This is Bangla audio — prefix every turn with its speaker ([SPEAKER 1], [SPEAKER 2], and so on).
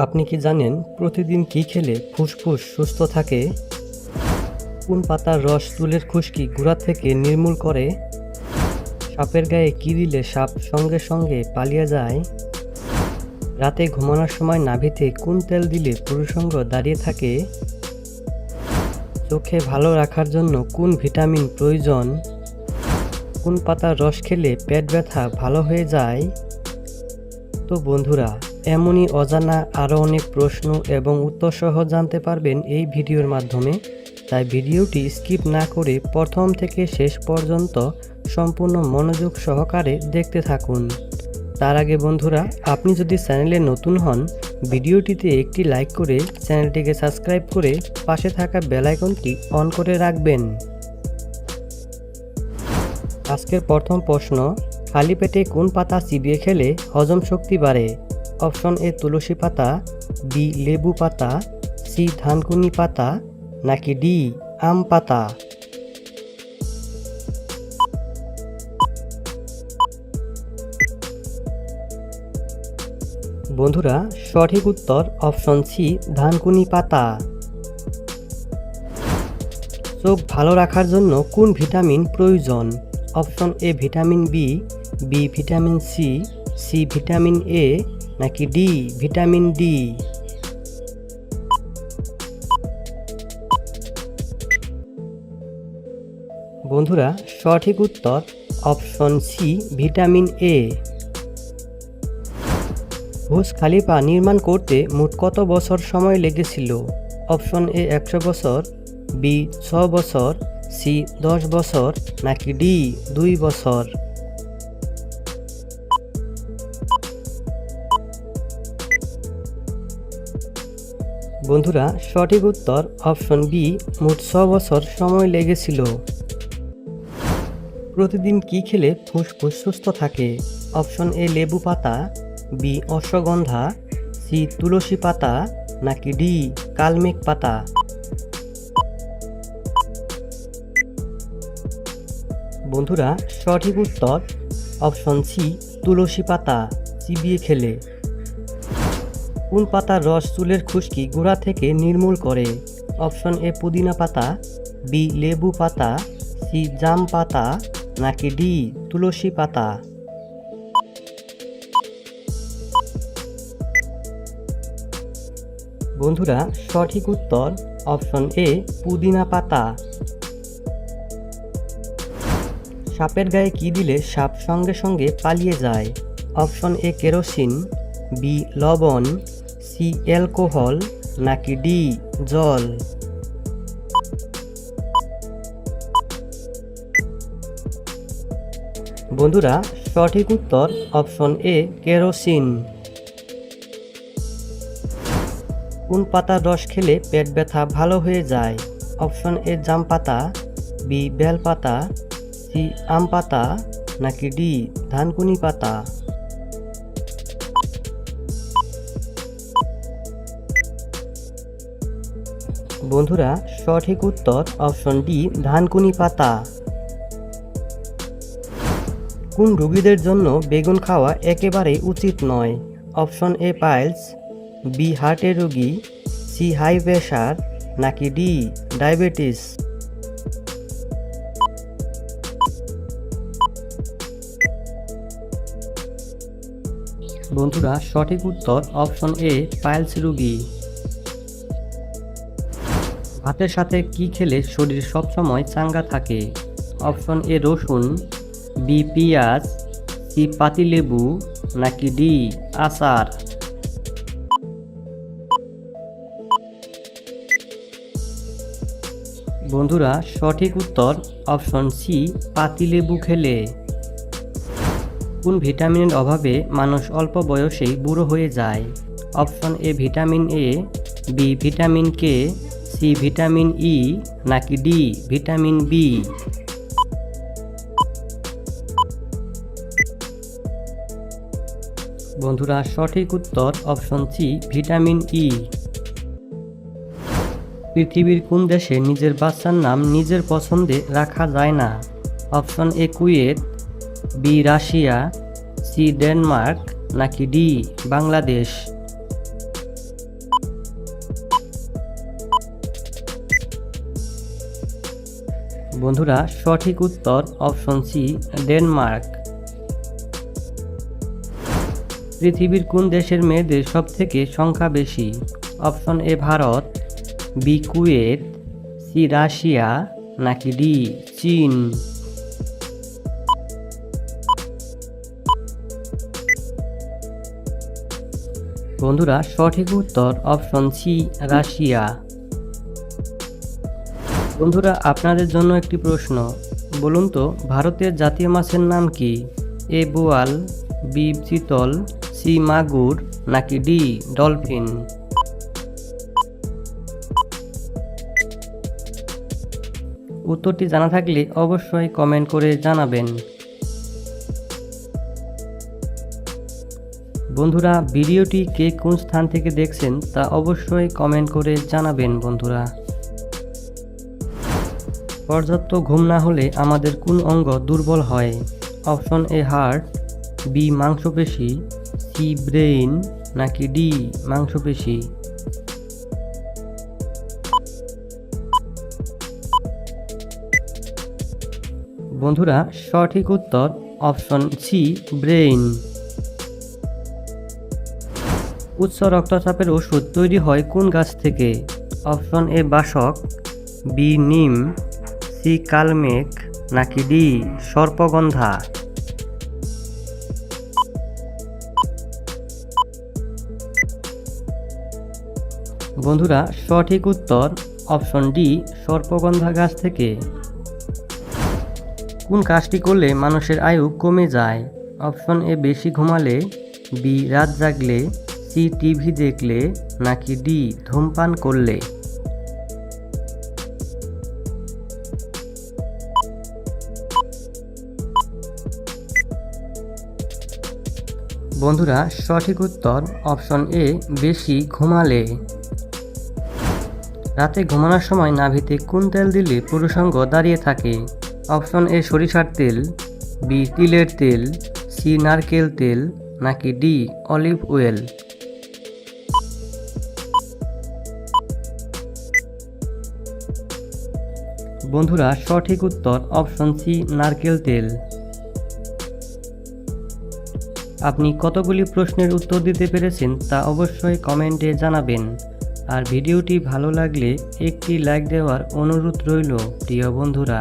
[SPEAKER 1] আপনি কি জানেন প্রতিদিন কি খেলে ফুসফুস সুস্থ থাকে? কোন পাতার রস চুলের খুশকি গোড়া থেকে নির্মূল করে? সাপের গায়ে কি দিলে সাপ সঙ্গে সঙ্গে পালিয়ে যায়? রাতে ঘুমানোর সময় নাভিতে কোন তেল দিলে পুরুষাঙ্গ দাঁড়িয়ে থাকে? চোখে ভালো রাখার জন্য কোন ভিটামিন প্রয়োজন? কোন পাতার রস খেলে পেট ব্যথা ভালো হয়ে যায়? তো বন্ধুরা, এমনই অজানা আরও অনেক প্রশ্ন এবং উত্তর সহ জানতে পারবেন এই ভিডিওর মাধ্যমে। তাই ভিডিওটি স্কিপ না করে প্রথম থেকে শেষ পর্যন্ত সম্পূর্ণ মনোযোগ সহকারে দেখতে থাকুন। তার আগে বন্ধুরা, আপনি যদি চ্যানেলে নতুন হন, ভিডিওটিতে একটি লাইক করে চ্যানেলটিকে সাবস্ক্রাইব করে পাশে থাকা বেল আইকনটি অন করে রাখবেন। আজকের প্রথম প্রশ্ন, খালি পেটে কোন পাতা চিবিয়ে খেলে হজম শক্তি বাড়ে? অপশন এ তুলসী পাতা, বি লেবু পাতা, সি ধানকুনি পাতা, নাকি ডি আম পাতা? বন্ধুরা, সঠিক উত্তর অপশন সি ধানকুনি পাতা। চোখ ভালো রাখার জন্য কোন ভিটামিন প্রয়োজন? Option A vitamin B, B vitamin C, C vitamin A, নাকি ডি ভিটামিন ডি? বন্ধুরা, সঠিক উত্তর option C vitamin A. Burj Khalifa নির্মাণ করতে মোট কত বছর সময় লেগেছিল? অপশন এ 100 বছর, বি 6 বছর, সি 10 বছর, নাকি ডি 2 বছর? বন্ধুরা, সঠিক উত্তর অপশন বি মোট 6 বছর সময় লেগেছিল। প্রতিদিন কি খেলে ফুসফুস সুস্থ থাকে? অপশন এ লেবু পাতা, বি অশ্বগন্ধা, সি তুলসী পাতা, নাকি ডি কালমেঘ পাতা? বন্ধুরা, সঠিক উত্তর অপশন সি তুলসী পাতা চিবিয়ে খেলে। কোন পাতার রস চুলের খুশকি গোড়া থেকে নির্মূল করে? অপশন এ পুদিনা পাতা, বি লেবু পাতা, সি জাম পাতা, নাকি ডি তুলসী পাতা? বন্ধুরা, সঠিক উত্তর অপশন এ পুদিনা পাতা। সাপের গায়ে কি দিলে সাপ সঙ্গে সঙ্গে পালিয়ে যায়? অপশন এ কেরোসিন, বি লবণ, সি অ্যালকোহল, নাকি ডি জল? বন্ধুরা, সঠিক উত্তর অপশন এ কেরোসিন। কোন পাতার রস খেলে পেট ব্যথা ভালো হয়ে যায়? অপশন এ জাম পাতা, বি বেল পাতা, সি আম পাতা, নাকি ডি ধানকুনি পাতা? বন্ধুরা, সঠিক উত্তর অপশন ডি ধানকুনি পাতা। কোন রোগীদের জন্য বেগুন খাওয়া একেবারেই উচিত নয়? অপশন এ পাইলস, বি হার্টের রোগী, সি হাই প্রেশার, নাকি ডি ডায়াবেটিস? বন্ধুরা, সঠিক উত্তর অপশন এ পাইলস রোগী। ভাতের সাথে কি খেলে শরীর সবসময় চাঙ্গা থাকে? অপশন এ রসুন, বি পেঁয়াজ, সি পাতিলেবু, নাকি ডি আচার? বন্ধুরা, সঠিক উত্তর অপশন সি পাতিলেবু খেলে। কোন ভিটামিনের অভাবে মানুষ অল্প বয়সেই বুড়ো হয়ে যায়? Option A vitamin A, B vitamin K, C vitamin E, নাকি ডি ভিটামিন বি? বন্ধুরা, সঠিক উত্তর অপশন সি ভিটামিন ই। পৃথিবীর কোন দেশে নিজের বাচ্চার নাম নিজের পছন্দে রাখা যায় না? Option A Kuwait, B Russia, C Denmark, নাকি ডি বাংলাদেশ? বন্ধুরা সঠিক উত্তর অপশন সি ডেনমার্ক। পৃথিবীর কোন দেশের মেয়েদের সবথেকে সংখ্যা বেশি? Option A Bharat, B Kuwait, C Russia, নাকি ডি চীন? বন্ধুরা সঠিক উত্তর অপশন সি রাশিয়া। বন্ধুরা আপনাদের জন্য একটি প্রশ্ন, বলুন তো ভারতের জাতীয় মাছের নাম কি? এ বোয়াল, বি চিতল, সি মাগুর, নাকি ডি ডলফিন? উত্তরটি জানা থাকলে অবশ্যই কমেন্ট করে জানাবেন। বন্ধুরা ভিডিওটি কে কোন স্থান থেকে দেখছেন তা অবশ্যই কমেন্ট করে জানাবেন। বন্ধুরা পর্যাপ্ত ঘুম না হলে আমাদের কোন অঙ্গ দুর্বল হয়? অপশন এ হার্ট, বি মাংসপেশি, সি ব্রেইন, নাকি ডি মাংসপেশি? বন্ধুরা সঠিক উত্তর অপশন সি ব্রেইন। উচ্চ রক্তচাপের ওষুধ তৈরি হয় কোন গাছ থেকে? অপশন এ বাসক, বি নিম, সি কালমেঘ, নাকি ডি সর্পগন্ধা? বন্ধুরা সঠিক উত্তর অপশন ডি সর্পগন্ধা গাছ থেকে। কোন কাজটি করলে মানুষের আয়ু কমে যায়? অপশন এ বেশি ঘুমালে, বি রাত জাগলে, সি টিভি দেখলে, নাকি ডি ধূমপান করলে? বন্ধুরা সঠিক উত্তর অপশন এ বেশি ঘুমালে। রাতে ঘুমানোর সময় নাভিতে কোন তেল দিলে পুরুষাঙ্গ দাঁড়িয়ে থাকে? অপশন এ সরিষার তেল, বি তিলের তেল, সি নারকেল তেল, নাকি ডি অলিভ অয়েল? বন্ধুরা সঠিক উত্তর অপশন সি নারকেল তেল। আপনি কতগুলি প্রশ্নের উত্তর দিতে পেরেছেন তা অবশ্যই কমেন্টে জানাবেন। আর ভিডিওটি ভালো লাগলে একটি লাইক দেওয়ার অনুরোধ রইল প্রিয় বন্ধুরা।